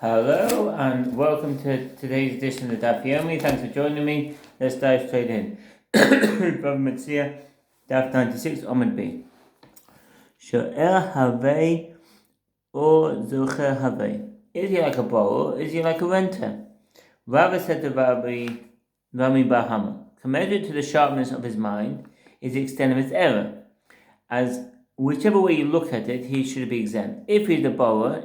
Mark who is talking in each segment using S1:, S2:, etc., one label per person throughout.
S1: Hello and welcome to today's edition of Daf Yomi. Thanks for joining me. Let's dive straight in. Bava Metzia Daf 96 Omid B. Sho'er Havei or Zocher Havei. Is he like a borrower? Is he like a renter? Rava said to Rami Bahama, commensurate to the sharpness of his mind is the extent of his error. As whichever way you look at it, he should be exempt. If he is a borrower,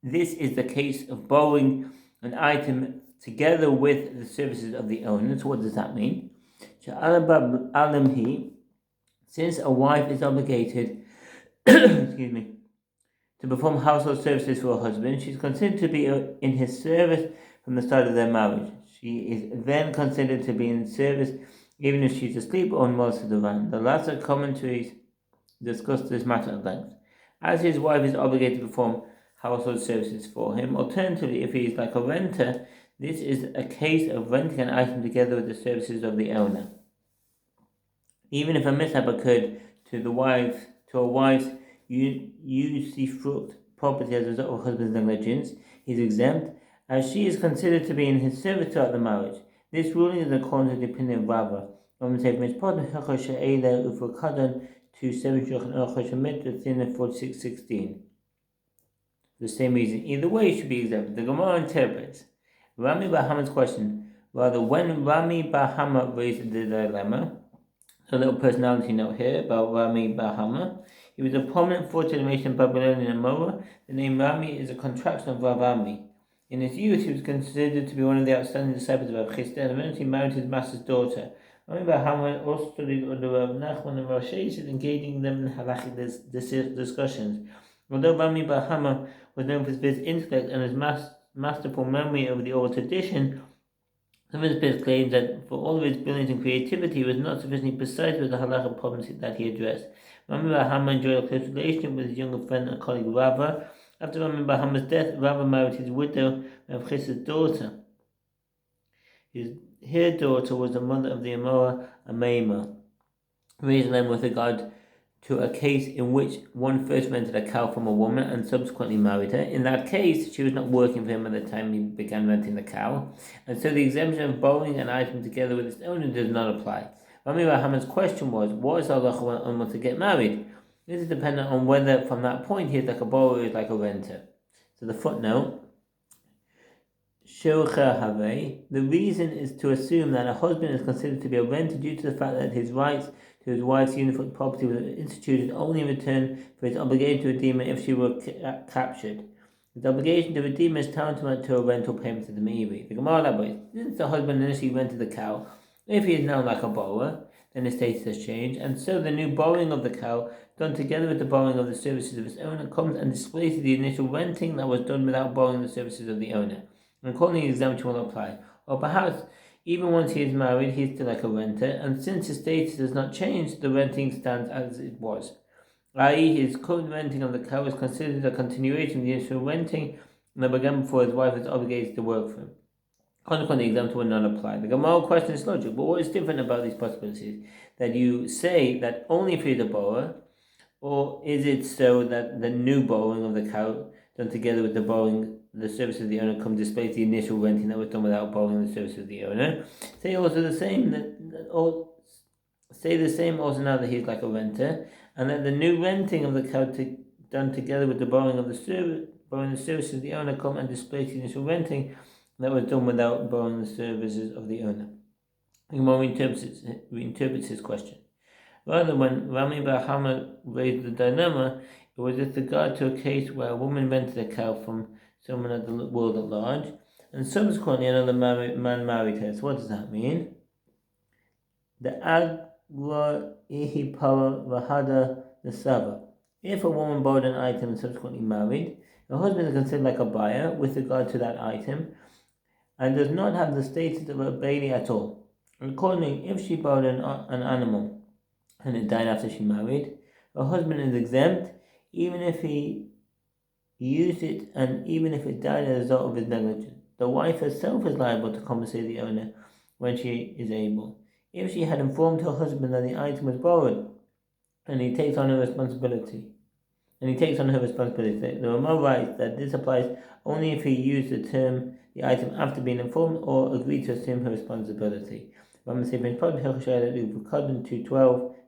S1: this is the case of borrowing an item together with the services of the owner. So what does that mean? Since a wife is obligated to perform household services for her husband, she is considered to be in his service from the start of their marriage. She is then considered to be in service even if she is asleep or on most of the run. The latter commentaries discuss this matter at length. As his wife is obligated to perform household services for him. Alternatively, if he is like a renter, this is a case of renting an item together with the services of the owner. Even if a mishap occurred to a wife's usufruct property as a result of husband's negligence, he is exempt, as she is considered to be in his service throughout the marriage. This ruling is according to the opinion of Rava. The same reason. Either way, it should be exempt. The Gemara interprets Rami Bahama's question. Rather, when Rami Bahama raised the dilemma, a little personality note here about Rami Bahama. He was a prominent fourth generation Babylonian Amora. The name Rami is a contraction of Ravami. In his youth, he was considered to be one of the outstanding disciples of Rav Chisda and eventually married his master's daughter. Rami Bahama also studied under Rav Nachman and Rav Sheshet, engaging them in halachic discussions. Although Rami Bahama was known for his vivid intellect and his masterful memory of the oral tradition, some of his peers claimed that for all of his brilliance and creativity, he was not sufficiently precise with the halachic problems that he addressed. Rami Bahama enjoyed a close relationship with his younger friend and colleague Rava. After Rami Bahama's death, Rava married his widow, Rav Chisda's daughter. Her daughter was the mother of the Amora Amaima, raised them with regard to a case in which one first rented a cow from a woman and subsequently married her. In that case, she was not working for him at the time he began renting the cow, and so the exemption of borrowing an item together with its owner does not apply. Rami Bahama's question was, what is halacha when one wants to get married? This is dependent on whether from that point he is like a borrower or is like a renter. So the footnote, the reason is to assume that a husband is considered to be a renter due to the fact that his rights to his wife's uniform property was instituted only in return for his obligation to redeem her if she were captured. The obligation to redeem is tantamount to a rental payment to the Meiri. The Gemara elaborates, since the husband initially rented the cow, if he is now like a borrower, then his status has changed, and so the new borrowing of the cow, done together with the borrowing of the services of his owner, comes and displaces the initial renting that was done without borrowing the services of the owner. And accordingly, the exemption will apply. Or perhaps, even once he is married, he is still like a renter, and since his status has not changed, the renting stands as it was. I.e., his current renting of the cow is considered a continuation of the initial renting that began before his wife was obligated to work for him. Consequently, the exemption will not apply. The Gemara question is logical, but what is different about these possibilities? That you say that only if he is a borrower, or is it so that the new borrowing of the cow, done together with the borrowing the service of the owner, come displace the initial renting that was done without borrowing the service of the owner? Say the same also now that he is like a renter, and that the new renting of the cow done together with the borrowing of the services of the owner come and displace the initial renting that was done without borrowing the services of the owner. Reinterprets his question. Rather, when Rami Bahama raised the dilemma, it was with regard to a case where a woman rented a cow from someone at the world at large, and subsequently another man married her. So what does that mean? The Agwa Ihi Para Vahada the Sava. If a woman borrowed an item and subsequently married, her husband is considered like a buyer with regard to that item, and does not have the status of a bailee at all. Accordingly, if she borrowed an animal and it died after she married, her husband is exempt, even if he used it and even if it died as a result of his negligence. The wife herself is liable to compensate the owner when she is able. If she had informed her husband that the item was borrowed, and he takes on a responsibility and he takes on her responsibility. The Ramah writes that this applies only if he used the item after being informed or agreed to assume her responsibility. Bava Metzia Daf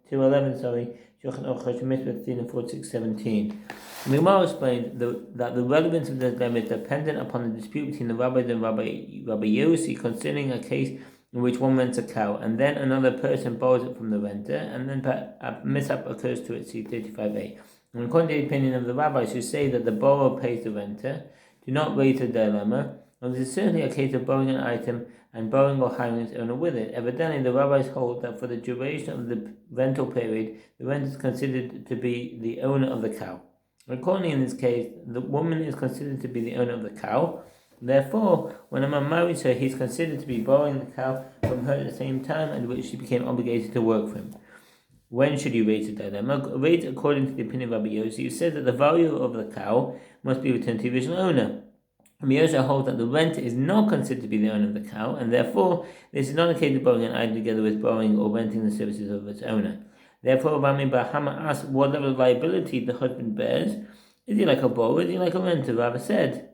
S1: 211, Shulchan Aruch Mitzvah 46:17. The Gemara explained that the relevance of the dilemma is dependent upon the dispute between the rabbis and Rabbi Yossi concerning a case in which one rents a cow, and then another person borrows it from the renter, and then a mishap occurs to it, see 35a. And according to the opinion of the rabbis who say that the borrower pays the renter, do not raise the dilemma, and this is certainly a case of borrowing an item and borrowing or hiring its owner with it. Evidently, the rabbis hold that for the duration of the rental period, the renter is considered to be the owner of the cow. Accordingly, in this case, the woman is considered to be the owner of the cow. Therefore, when a man marries her, he is considered to be borrowing the cow from her at the same time at which she became obligated to work for him. When should you raise the dilemma? Raise according to the opinion of Rabbi Yossi, who says that the value of the cow must be returned to the original owner. Rabbi Yossi holds that the renter is not considered to be the owner of the cow, and therefore this is not a case of borrowing an item together with borrowing or renting the services of its owner. Therefore, Rami Bar Hama asks what level of liability the husband bears. Is he like a borrower? Is he like a renter? Rava said,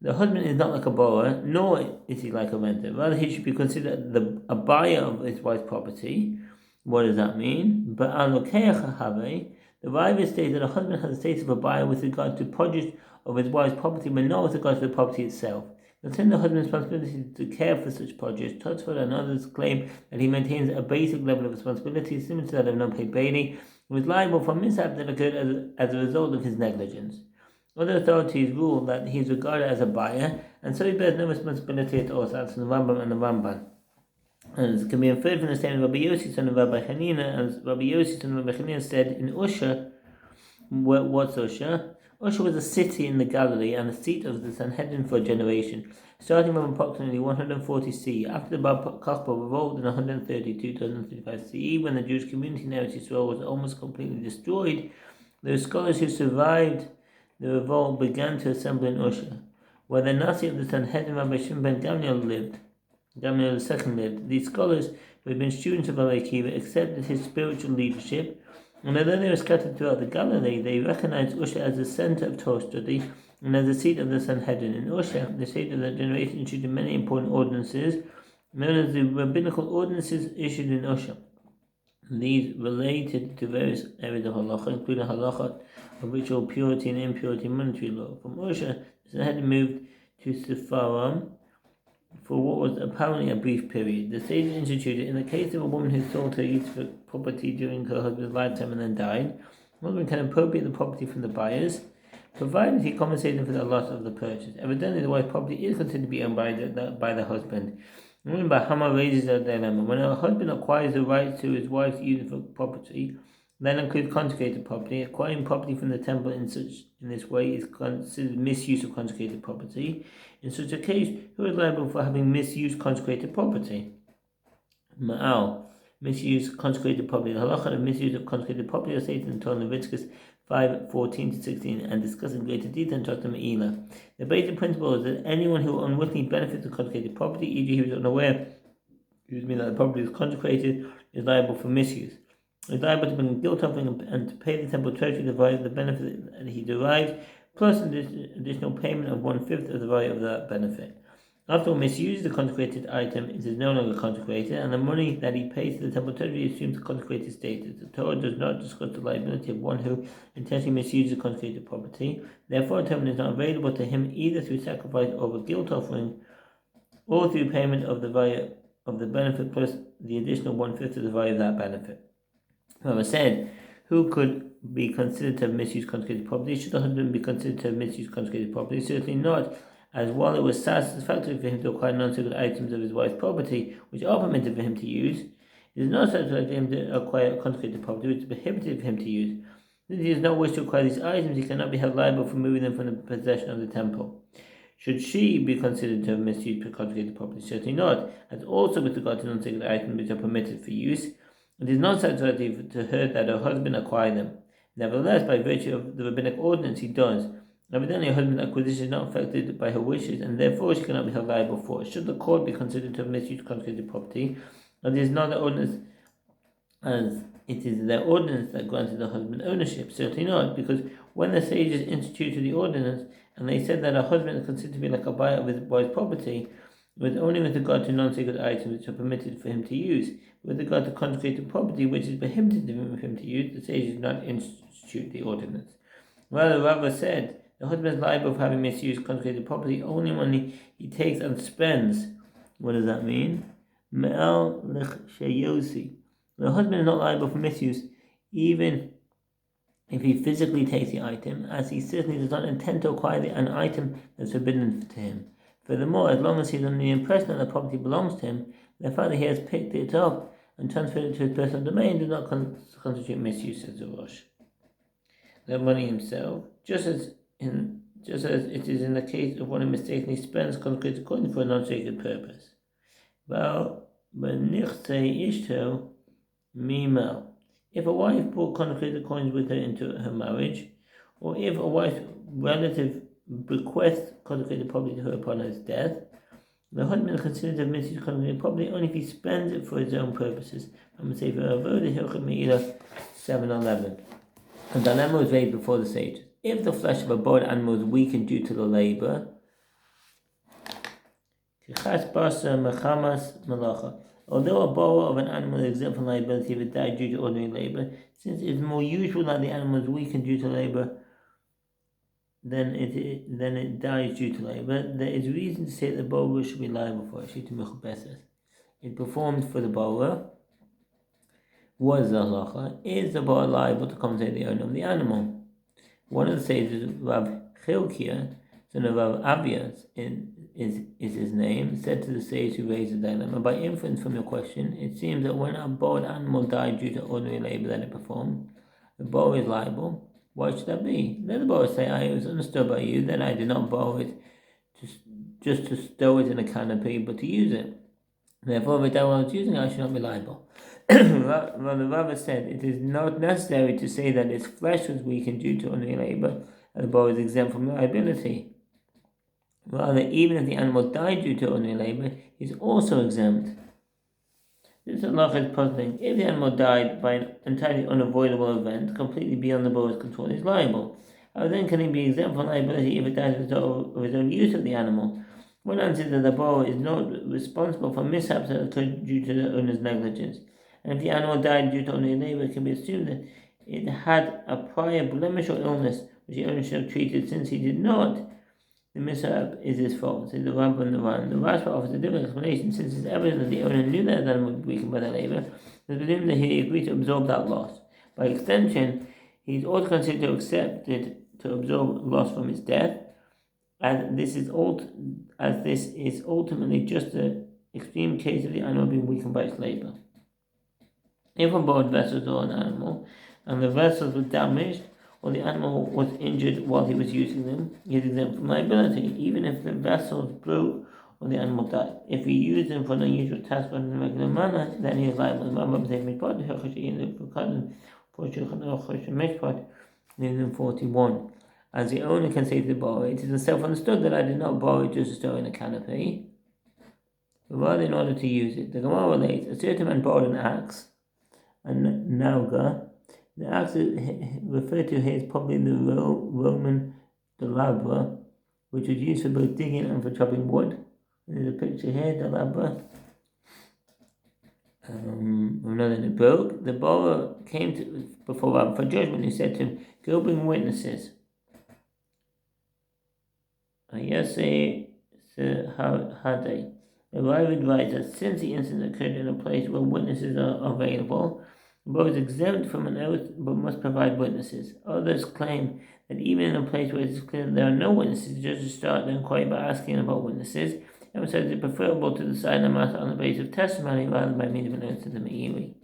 S1: the husband is not like a borrower, nor is he like a renter. Rather, he should be considered a buyer of his wife's property. What does that mean? But the Bible states that a husband has the status of a buyer with regard to produce of his wife's property, but not with regard to the property itself. Concerning the husband's responsibility to care for such produce, Tosfot and others claim that he maintains a basic level of responsibility similar to that of an unpaid bailey, who is liable for mishap that occurred as a result of his negligence. Other authorities rule that he is regarded as a buyer, and so he bears no responsibility at all. So that's the Rambam and the Ramban. And it can be inferred from the statement of Rabbi Yossi, son of Rabbi Hanina, as Rabbi Yossi, son of Rabbi Hanina, said in Usha. What's Usha? Usha was a city in the Galilee and the seat of the Sanhedrin for a generation, starting from approximately 140 CE. After the Bar Kokhba revolted in 132 to 135 CE, when the Jewish community in Eretz Yisrael was almost completely destroyed, the scholars who survived the revolt began to assemble in Usha, where the Nasi of the Sanhedrin, Rabbi Shimon ben Gamliel II lived. These scholars, who had been students of Rabbi Akiva, accepted his spiritual leadership, and although they were scattered throughout the Galilee, they recognized Usha as the center of Torah study and as the seat of the Sanhedrin. In Usha, the state of that generation issued many important ordinances, known as the rabbinical ordinances issued in Usha. These related to various areas of halacha, including halacha of ritual purity and impurity, monetary law. From Usha, the Sanhedrin moved to Sepharim for what was apparently a brief period. The sages instituted, in the case of a woman who sold her useful property during her husband's lifetime and then died, the husband can appropriate the property from the buyers, provided he compensates them for the loss of the purchase. Evidently, the wife's property is considered to be owned by the husband. Remember, Hama raises a dilemma. When a husband acquires the right to his wife's useful property, that includes consecrated property. Acquiring property from the temple in this way is considered misuse of consecrated property. In such a case, who is liable for having misused consecrated property? Ma'al, misuse consecrated property. The halacha of misuse of consecrated property is stated in Torah Leviticus 5:14-16 and discussed in greater detail in Torah Me'ilah. The basic principle is that anyone who unwittingly benefits of consecrated property, e.g. he was unaware that the property was consecrated, is liable for misuse. He is liable to bring a guilt offering and to pay the temple treasury the value of the benefit that he derived, plus an additional payment of 1/5 of the value of that benefit. After all, misuse the consecrated item, it is no longer consecrated, and the money that he pays to the temple treasury assumes the consecrated status. The Torah does not discuss the liability of one who intentionally misuses consecrated property. Therefore, atonement is not available to him either through sacrifice of a guilt offering or through payment of the value of the benefit plus the additional 1/5 of the value of that benefit. However, said, who could be considered to have misused consecrated property? Should the husband be considered to have misused consecrated property? Certainly not, as while it was satisfactory for him to acquire non-sacred items of his wife's property, which are permitted for him to use, it is not satisfactory for him to acquire consecrated property, which is prohibited for him to use. Since he does not wish to acquire these items, he cannot be held liable for moving them from the possession of the temple. Should she be considered to have misused consecrated property? Certainly not, as also with regard to non-sacred items which are permitted for use, it is not satisfactory to her that her husband acquire them. Nevertheless, by virtue of the rabbinic ordinance, he does. Evidently, her husband's acquisition is not affected by her wishes, and therefore she cannot be held liable for it. Should the court be considered to have misused consecrated property, as it is not the ordinance, as it is their ordinance that granted the husband ownership? Certainly not, because When the sages instituted the ordinance, and they said that a husband is considered to be like a buyer of his wife's property, it was only with regard to non-sacred items which are permitted for him to use. With regard to consecrated property which is prohibited for him to use, the sages did not institute the ordinance. Rather, Rava said, the husband is liable for having misused consecrated property only when he takes and spends. What does that mean? Me'al l'chshayosi. The husband is not liable for misuse, even if he physically takes the item, as he certainly does not intend to acquire an item that's forbidden to him. Furthermore, as long as he is under the impression that the property belongs to him, the fact that he has picked it up and transferred it to his personal domain does not constitute misuse, says the Rosh. The money himself, just as it is in the case of one who mistakenly spends consecrated coins for a non-sacred purpose. Well, ishto mimel. If a wife brought consecrated coins with her into her marriage, or if a wife's relative bequests consecrated property to her upon his death, the husband is considered to have misused consecrated property only if he spends it for his own purposes. I'm going to say for Avodah Hilchot Me'ilah 7:11. A dilemma was raised before the sages. If the flesh of a boiled animal is weakened due to the labor, although a boil of an animal is exempt from liability if it died due to ordinary labor, since it is more usual that the animal is weakened due to labor than it dies due to labor, there is reason to say that the bowler should be liable for it. It performed for the bowler. What is the halacha? Is the bowler liable to compensate the owner of the animal? One of the sages, Rav Chilkiah, son of Rav Abia, is his name, said to the sage who raised the dilemma, by inference from your question, it seems that when a boiled animal died due to ordinary labor that it performed, the bowler is liable. Why should that be? Let the bowler say, I was understood by you that I did not borrow it just to stow it in a canopy, but to use it. Therefore, if I died while I was using it, I should not be liable. Rather, Rava said, it is not necessary to say that its flesh was weakened due to ordinary labor, and the bowler is exempt from liability. Rather, even if the animal died due to ordinary labor, he is also exempt. This halacha is puzzling. If the animal died by an entirely unavoidable event, completely beyond the bowler's control, he is liable. How then can he be exempt from liability if it dies as a result of his own use of the animal? One answer is that the bowler is not responsible for mishaps that occurred due to the owner's negligence. And if the animal died due to ordinary labor, it can be assumed that it had a prior blemish or illness which the owner should have treated. Since he did not, the mishap is his fault, says the Rambam and the Ran. The Rashba offers a different explanation. Since it's evident that the owner knew that the animal would be weakened by the labor, it's presumed that he agreed to absorb that loss. By extension, he is also considered to accept it to absorb loss from his death, as this is ultimately just an extreme case of the animal being weakened by its labor. If on board vessels or an animal, and the vessels were damaged, or the animal was injured while he was using them, he is exempt from liability, even if the vessels broke or the animal died. If he used them for an unusual task or in a regular manner, then he is liable. The 41. As the owner can say to the borrower, it is self-understood that I did not borrow it just to store in a canopy, but rather in order to use it. The Gemara relates, a certain man borrowed an axe, and nauga. The axe referred to here is probably the Roman delabra, which was used for both digging and for chopping wood. There's a picture here, delabra. Another it broke. The borrower came before Rabbi for judgment, who said to him, go bring witnesses. Ayase Hade. The Rabbi advised that since the incident occurred in a place where witnesses are available, the borrower is exempt from an oath but must provide witnesses. Others claim that even in a place where it is clear that there are no witnesses, judges start the inquiry by asking about witnesses. And says it's preferable to decide a matter on the basis of testimony rather than by means of an oath to the Meiri.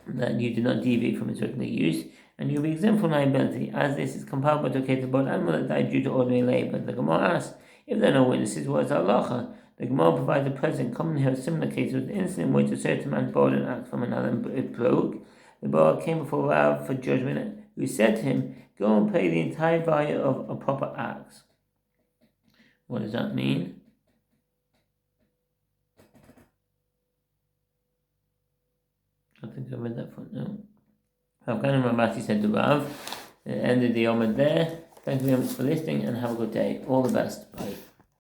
S1: That you do not deviate from its regular use, and you will be exempt from liability, as this is comparable to a case of an animal that died due to ordinary labor. The Gemara asks, if there are no witnesses, what is halacha? The Gemara provides a precedent commonly heard similar cases with the incident in which a certain man borrowed an axe from another and it broke. The borrower came before Rav for judgment, who said to him, go and pay the entire value of a proper axe. What does that mean? I think I read that footnote. Havkanu Mamati said to Rav. Ended the Yomad there. Thank you very much for listening and have a good day. All the best.